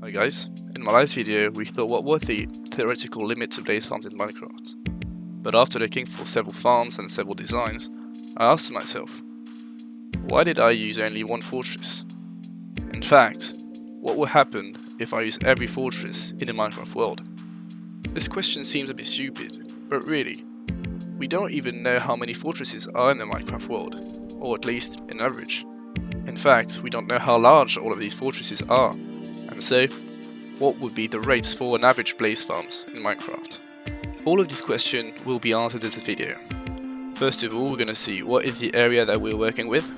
Hi guys, in my last video we thought what were the theoretical limits of blaze farms in Minecraft. But after looking for several farms and several designs, I asked myself, why did I use only one fortress? In fact, what would happen if I use every fortress in the Minecraft world? This question seems a bit stupid, but really, we don't even know how many fortresses are in the Minecraft world, or at least in average. In fact, we don't know how large all of these fortresses are, and so, what would be the rates for an average blaze farms in Minecraft? All of these questions will be answered in this video. First of all, we're going to see what is the area that we're working with,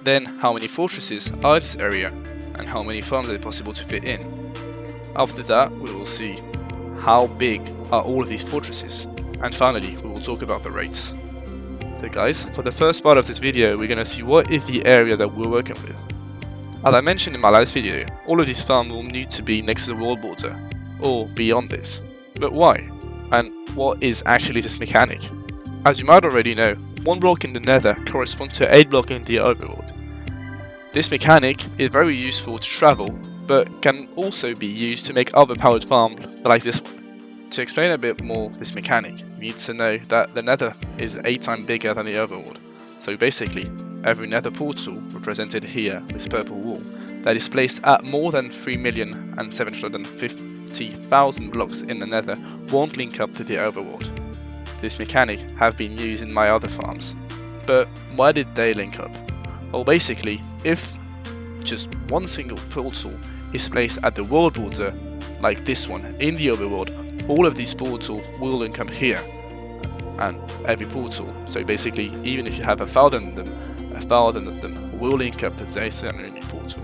then how many fortresses are in this area, and how many farms are possible to fit in. After that, we will see how big are all of these fortresses, and finally, we will talk about the rates. So guys, for the first part of this video, we're going to see what is the area that we're working with. As I mentioned in my last video, all of these farms will need to be next to the world border, or beyond this. But why? And what is actually this mechanic? As you might already know, 1 block in the nether corresponds to 8 blocks in the overworld. This mechanic is very useful to travel, but can also be used to make other powered farms like this one. To explain a bit more this mechanic, we need to know that the nether is 8 times bigger than the overworld. So basically, every nether portal represented here with purple wall that is placed at more than 3,750,000 blocks in the nether won't link up to the overworld. This mechanic have been used in my other farms. But why did they link up? Well, basically, if just one single portal is placed at the world border, like this one in the overworld, all of these portals will link up here. And every portal, so basically even if you have 1,000 of them will link up to this only portal.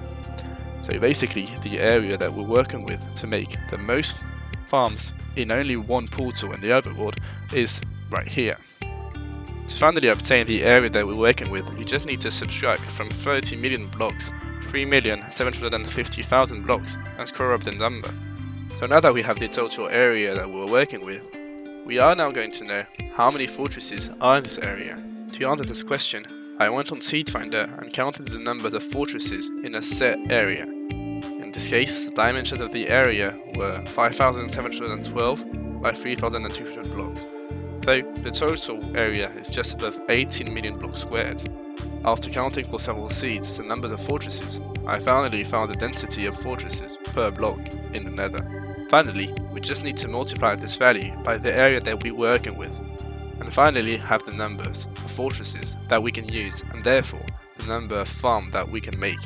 So basically the area that we're working with to make the most farms in only one portal in the overworld is right here. To finally obtain the area that we're working with, you just need to subtract from 30 million blocks 3,750,000 blocks and scroll up the number. So now that we have the total area that we're working with, we are now going to know how many fortresses are in this area. To answer this question, I went on Seed Finder and counted the numbers of fortresses in a set area. In this case, the dimensions of the area were 5,712 by 3,200 blocks. So the total area is just above 18 million blocks squared. After counting for several seeds the numbers of fortresses, I finally found the density of fortresses per block in the nether. Finally, we just need to multiply this value by the area that we're working with, and finally have the numbers of fortresses that we can use, and therefore the number of farms that we can make.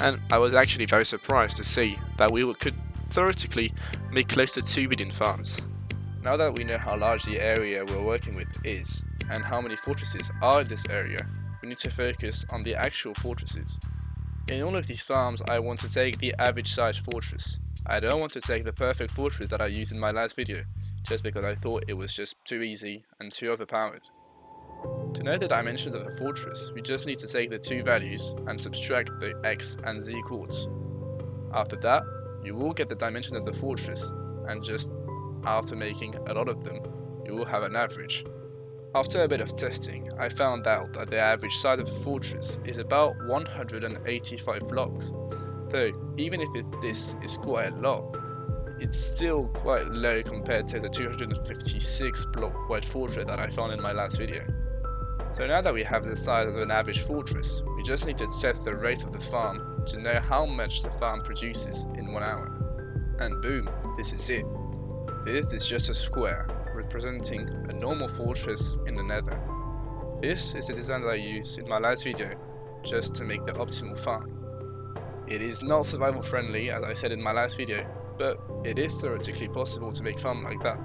And I was actually very surprised to see that we could theoretically make close to 2 billion farms. Now that we know how large the area we're working with is, and how many fortresses are in this area, we need to focus on the actual fortresses. In all of these farms, I want to take the average size fortress. I don't want to take the perfect fortress that I used in my last video, just because I thought it was just too easy and too overpowered. To know the dimensions of a fortress, we just need to take the two values and subtract the x and z chords. After that, you will get the dimension of the fortress, and just after making a lot of them, you will have an average. After a bit of testing, I found out that the average size of a fortress is about 185 blocks. Though, even if this is quite a lot, it's still quite low compared to the 256 block wide fortress that I found in my last video. So now that we have the size of an average fortress, we just need to set the rate of the farm to know how much the farm produces in 1 hour. And boom, this is it. This is just a square, representing a normal fortress in the nether. This is the design that I used in my last video, just to make the optimal farm. It is not survival friendly, as I said in my last video, but it is theoretically possible to make farm like that.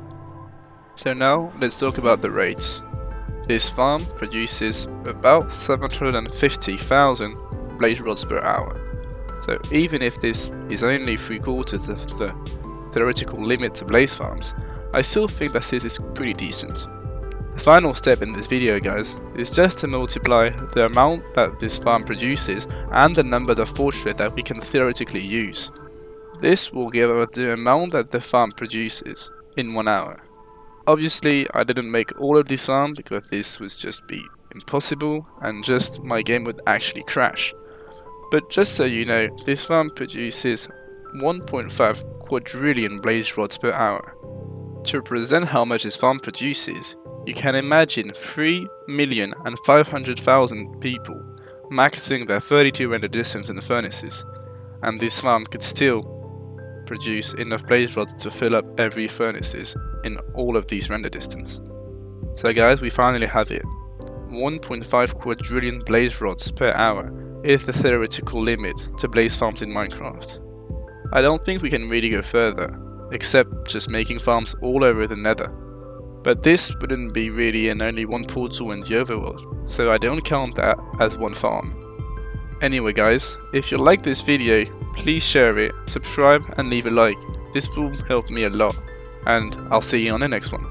So now, let's talk about the rates. This farm produces about 750,000 blaze rods per hour. So even if this is only 3/4 of the theoretical limit to blaze farms, I still think that this is pretty decent. The final step in this video, guys, is just to multiply the amount that this farm produces and the number of fortresses that we can theoretically use. This will give us the amount that the farm produces in 1 hour. Obviously, I didn't make all of this farm because this would just be impossible and just my game would actually crash. But just so you know, this farm produces 1.5 quadrillion blaze rods per hour. To represent how much this farm produces, you can imagine 3,500,000 people maxing their 32 render distance in the furnaces, and this farm could still produce enough blaze rods to fill up every furnaces in all of these render distance. So guys, we finally have it. 1.5 quadrillion blaze rods per hour is the theoretical limit to blaze farms in Minecraft. I don't think we can really go further, except just making farms all over the nether. But this wouldn't be really in only one portal in the overworld, so I don't count that as one farm. Anyway guys, if you like this video, please share it, subscribe and leave a like. This will help me a lot, and I'll see you on the next one.